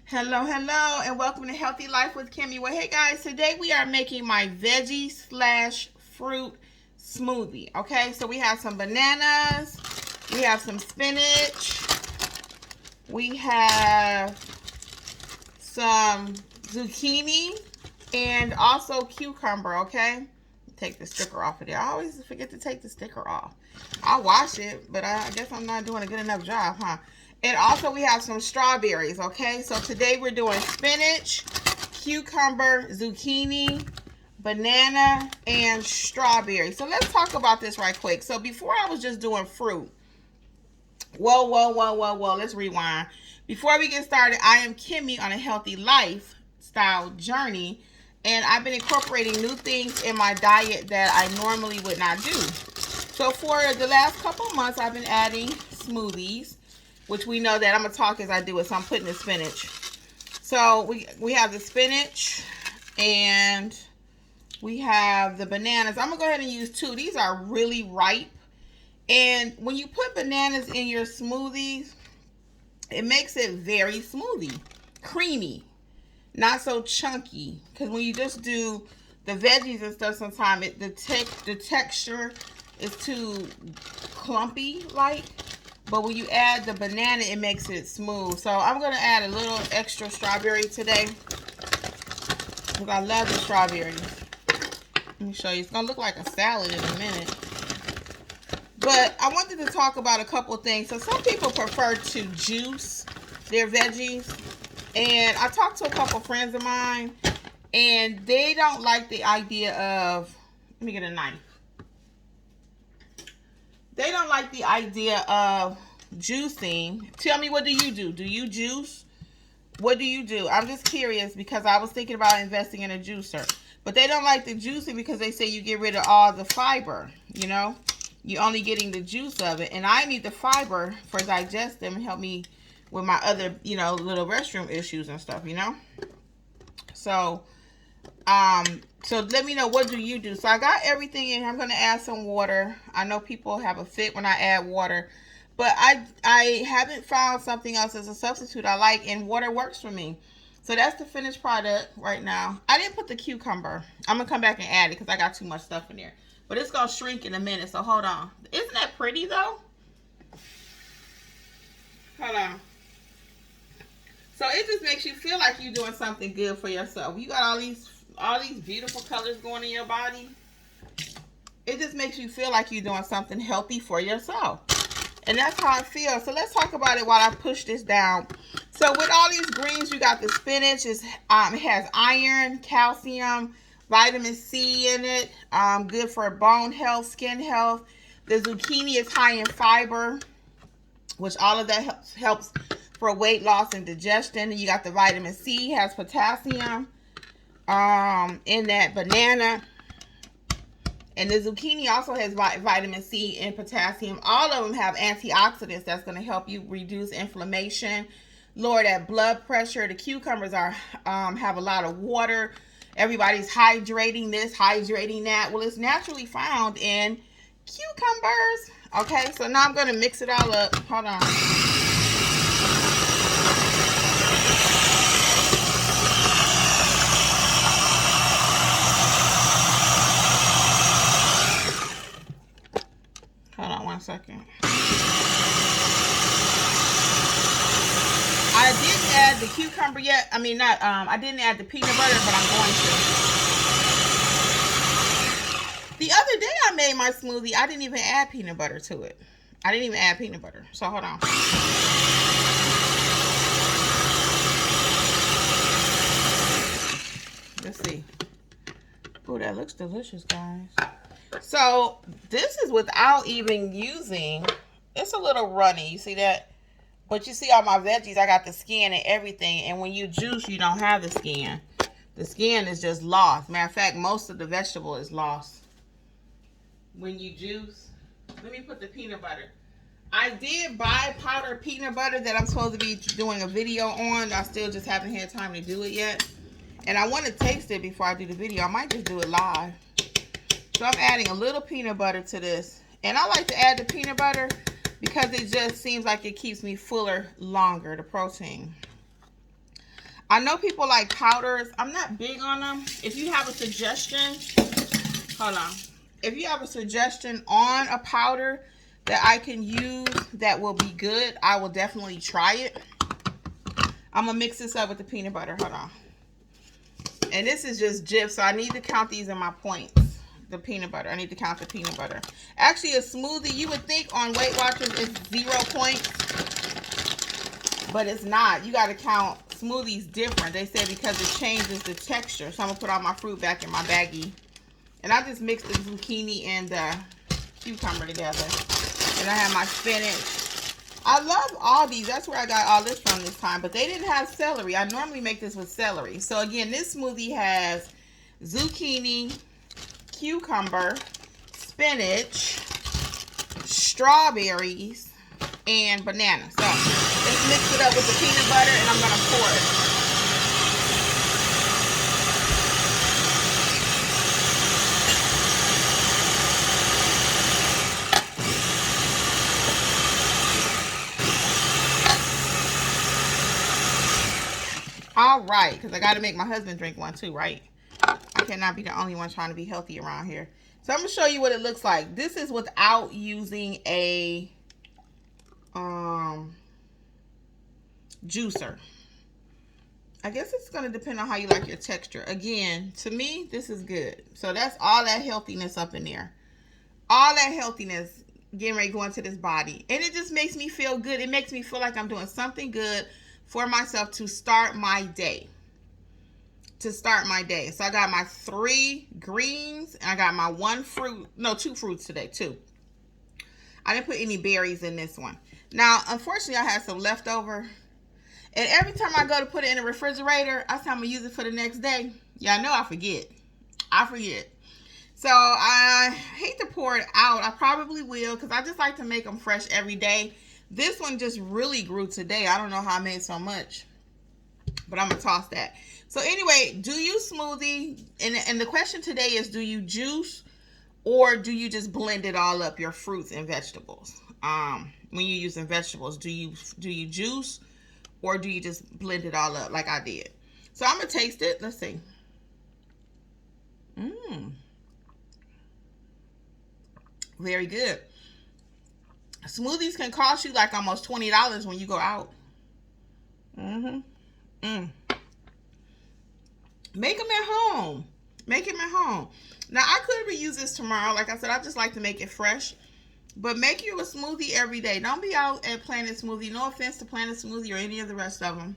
Hello, hello, and welcome to Healthy Life with Kimmi. Well, hey guys, today we are making my veggie slash fruit smoothie. Okay, so we have some bananas, we have some spinach, we have some zucchini, and also cucumber. Okay, take the sticker off of there. I always forget to take the sticker off. I'll wash it, but I guess I'm not doing a good enough job, huh? And also we have some strawberries, okay? So today we're doing spinach, cucumber, zucchini, banana, and strawberry. So let's talk about this right quick. So before I was just doing fruit. Whoa. Let's rewind. Before we get started, I am Kimmi on a healthy lifestyle journey. And I've been incorporating new things in my diet that I normally would not do. So for the last couple months, I've been adding smoothies, which we know that I'm going to talk as I do it. So I'm putting the spinach. So we have the spinach and we have the bananas. I'm going to go ahead and use two. These are really ripe. And when you put bananas in your smoothies, it makes it very smoothie, creamy, not so chunky. Because when you just do the veggies and stuff, sometimes the texture is too clumpy like. But when you add the banana, it makes it smooth. So I'm going to add a little extra strawberry today, because I love the strawberries. Let me show you. It's going to look like a salad in a minute. But I wanted to talk about a couple things. So some people prefer to juice their veggies. And I talked to a couple friends of mine, and they don't like the idea of, let me get a knife. They don't like the idea of juicing. Tell me, what do you do? Do you juice? What do you do? I'm just curious because I was thinking about investing in a juicer. But they don't like the juicing because they say you get rid of all the fiber, you know? You're only getting the juice of it. And I need the fiber for digestion and help me with my other, little restroom issues and stuff, So, so let me know, what do you do? So I got everything in. I'm going to add some water. I know people have a fit when I add water, but I haven't found something else as a substitute I like, and water works for me. So that's the finished product right now. I didn't put the cucumber. I'm going to come back and add it because I got too much stuff in there. But it's going to shrink in a minute, so hold on. Isn't that pretty, though? Hold on. So it just makes you feel like you're doing something good for yourself. You got all these beautiful colors going in your body. It just makes you feel like you're doing something healthy for yourself. And that's how I feel. So let's talk about it while I push this down. So with all these greens, you got the spinach. It has iron, calcium, vitamin C in it. Good for bone health, skin health. The zucchini is high in fiber, which all of that helps for weight loss and digestion. And you got the vitamin C, has potassium in that banana. And the zucchini also has vitamin C and potassium. All of them have antioxidants that's going to help you reduce inflammation, lower that blood pressure. The cucumbers have a lot of water. Everybody's hydrating this, hydrating that. Well, it's naturally found in cucumbers. Okay, so now I'm going to mix it all up. Hold on. Hold on 1 second. I didn't add the cucumber yet. I mean, I didn't add the peanut butter, but I'm going to. The other day I made my smoothie, I didn't even add peanut butter to it. I didn't even add peanut butter. So hold on. Let's see. Oh, that looks delicious, guys. So this is without even using, it's a little runny. You see that? But you see all my veggies, I got the skin and everything. And when you juice, you don't have the skin. The skin is just lost. Matter of fact, most of the vegetable is lost when you juice. Let me put the peanut butter. I did buy powdered peanut butter that I'm supposed to be doing a video on. I still just haven't had time to do it yet. And I want to taste it before I do the video. I might just do it live. So I'm adding a little peanut butter to this. And I like to add the peanut butter because it just seems like it keeps me fuller longer, the protein. I know people like powders. I'm not big on them. If you have a suggestion, hold on. If you have a suggestion on a powder that I can use that will be good, I will definitely try it. I'm going to mix this up with the peanut butter. Hold on. And this is just Jif, so I need to count these in my points. The peanut butter. I need to count the peanut butter. Actually, a smoothie, you would think on Weight Watchers it's 0 points, but it's not. You got to count smoothies different. They say because it changes the texture. So I'm going to put all my fruit back in my baggie. And I just mixed the zucchini and the cucumber together. And I have my spinach. I love all these. That's where I got all this from this time. But they didn't have celery. I normally make this with celery. So again, this smoothie has zucchini, cucumber, spinach, strawberries, and banana. So let's mix it up with the peanut butter and I'm going to pour it. All right, because I got to make my husband drink one too, right? I cannot be the only one trying to be healthy around here. So I'm going to show you what it looks like. This is without using a juicer. I guess it's going to depend on how you like your texture. Again, to me, this is good. So that's all that healthiness up in there. All that healthiness getting ready to go into this body. And it just makes me feel good. It makes me feel like I'm doing something good for myself to start my day. So I got my 3 greens and I got my 2 fruits today, 2. I didn't put any berries in this one. Now, unfortunately, I had some leftover. And every time I go to put it in the refrigerator, I say I'm going to use it for the next day. Yeah, I know I forget. So I hate to pour it out. I probably will because I just like to make them fresh every day. This one just really grew today. I don't know how I made so much, but I'm going to toss that. So anyway, do you smoothie? And the question today is, do you juice or do you just blend it all up, your fruits and vegetables? When you're using vegetables, do you juice or do you just blend it all up like I did? So I'm going to taste it. Let's see. Very good. Smoothies can cost you like almost $20 when you go out. Make them at home. Now, I could reuse this tomorrow. Like I said, I just like to make it fresh. But make you a smoothie every day. Don't be out at Planet Smoothie. No offense to Planet Smoothie or any of the rest of them.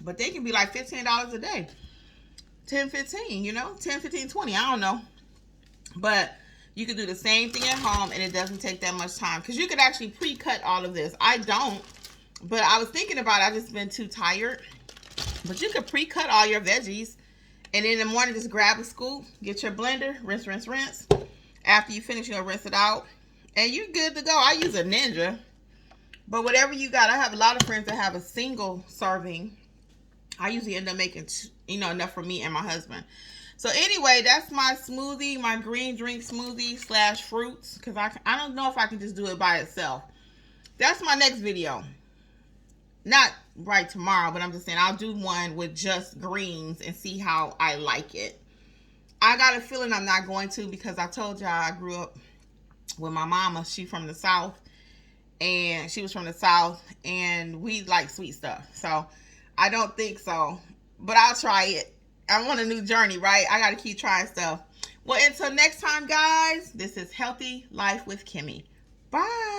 But they can be like $15 a day. 10, 15, you know? 10, 15, 20. I don't know. But you can do the same thing at home and it doesn't take that much time. Because you could actually pre-cut all of this. I don't. But I was thinking about it. I've just been too tired. But you could pre-cut all your veggies. And in the morning, just grab a scoop. Get your blender. Rinse, rinse, rinse. After you finish, you'll rinse it out. And you're good to go. I use a Ninja. But whatever you got. I have a lot of friends that have a single serving. I usually end up making, enough for me and my husband. So anyway, that's my smoothie, my green drink smoothie / fruits. Because I don't know if I can just do it by itself. That's my next video. Not right tomorrow, but I'm just saying I'll do one with just greens and see how I like it. I got a feeling I'm not going to because I told y'all I grew up with my mama. She was from the South and we like sweet stuff. So I don't think so, but I'll try it. I'm on a new journey, right? I got to keep trying stuff. Well, until next time, guys, this is Healthy Life with Kimmi. Bye.